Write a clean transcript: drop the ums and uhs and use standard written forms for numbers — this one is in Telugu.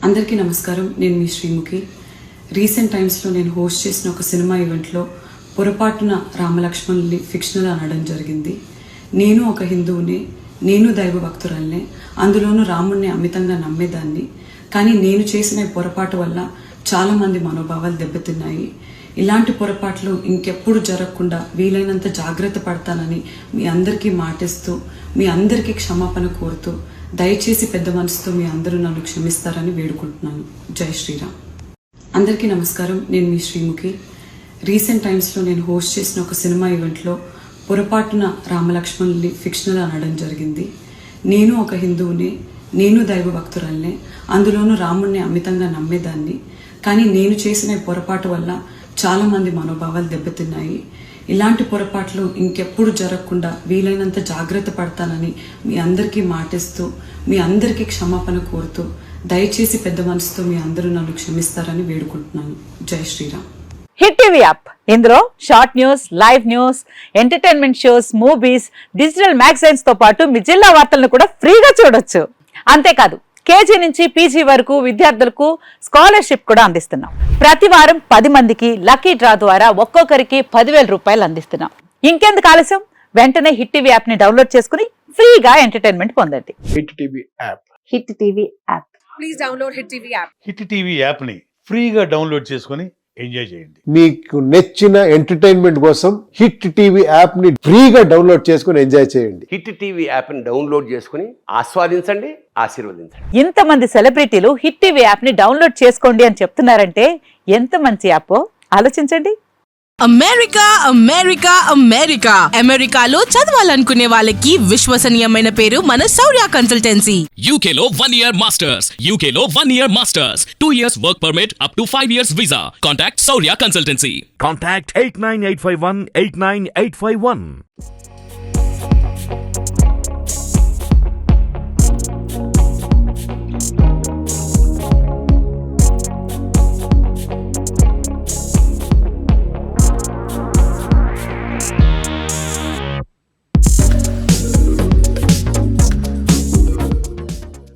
అందరికీ నమస్కారం. నేను మీ శ్రీముఖి. రీసెంట్ టైమ్స్లో నేను హోస్ట్ చేసిన ఒక సినిమా ఈవెంట్లో పొరపాటున రామలక్ష్మణుల్ని ఫిక్షనల్ అనడం జరిగింది. నేను ఒక హిందువుని, నేను దైవ భక్తురాల్నే, అందులోనూ రాముణ్ణి అమితంగా నమ్మేదాన్ని. కానీ నేను చేసిన ఈ పొరపాటు వల్ల చాలామంది మనోభావాలు దెబ్బతిన్నాయి. ఇలాంటి పొరపాట్లు ఇంకెప్పుడు జరగకుండా వీలైనంత జాగ్రత్త పడతానని మీ అందరికీ మాటిస్తూ, మీ అందరికీ క్షమాపణ కోరుతూ, దయచేసి పెద్ద మనసుతో మీ అందరూ నన్ను క్షమిస్తారని వేడుకుంటున్నాను. జై శ్రీరామ్. అందరికీ నమస్కారం. నేను మీ శ్రీముఖి. రీసెంట్ టైమ్స్లో నేను హోస్ట్ చేసిన ఒక సినిమా ఈవెంట్లో పొరపాటున రామలక్ష్మణుల్ని ఫిక్షనల్ అనడం జరిగింది. నేను ఒక హిందువుని, నేను దైవ భక్తురాల్నే, అందులోనూ రాముణ్ణి అమితంగా నమ్మేదాన్ని. కానీ నేను చేసిన ఈ పొరపాటు వల్ల చాలామంది మనోభావాలు దెబ్బతిన్నాయి. ఇలాంటి పొరపాట్లు ఇంకెప్పుడు జరగకుండా వీలైనంత జాగ్రత్త పడతానని మీ అందరికీ మాటిస్తూ, మీ అందరికీ క్షమాపణ కోరుతూ, దయచేసి పెద్ద మనసుతో మీ అందరూ నన్ను క్షమిస్తారని వేడుకుంటున్నాను. జై శ్రీరామ్. హిట్ టీవీ యాప్, ఇందులో short news, live news, entertainment shows, movies, digital magazines తో పాటు మీ జిల్లా వార్తలను కూడా ఫ్రీగా చూడొచ్చు. అంతేకాదు, కేజీ నుంచి పీజీ వరకు విద్యార్థులకు స్కాలర్షిప్ కూడా అందిస్తున్నాం. ప్రతి వారం 10 మందికి లక్కీ డ్రా ద్వారా ఒక్కొక్కరికి 10,000 రూపాయలు అందిస్తున్నాం. ఇంకెందుకు ఆలస్యం, వెంటనే హిట్ టీవీ యాప్ ని డౌన్లోడ్ చేసుకుని ఫ్రీగా ఎంటర్టైన్మెంట్ పొందండి. Hit TV app. Hit TV app. Please download hit TV app. Hit TV app ని ఫ్రీగా డౌన్లోడ్ చేసుకుని ఎంజాయ్ చేయండి. మీకు నచ్చిన ఎంటర్టైన్మెంట్ కోసం హిట్ టీవీ యాప్ ని ఫ్రీగా డౌన్లోడ్ చేసుకుని ఎంజాయ్ చేయండి. హిట్ టీవీ యాప్ ని డౌన్లోడ్ చేసుకుని ఆస్వాదించండి, ఆశీర్వదించండి. ఇంతమంది సెలబ్రిటీలు హిట్ టీవీ యాప్ ని డౌన్లోడ్ చేసుకోండి అని చెప్తున్నారంటే ఎంత మంచి యాప్ ఆలోచించండి. అమెరికా అమెరికా అమెరికా అమెరికాలో చదవాలనుకునే వాళ్ళకి విశ్వసనీయమైన పేరు మన శౌర్య కన్సల్టెన్సీ. UK లో 1 year masters. UK లో 1 year masters. 2 years work permit up to 5 years visa. Contact Saurya Consultancy. Contact 89851 89851.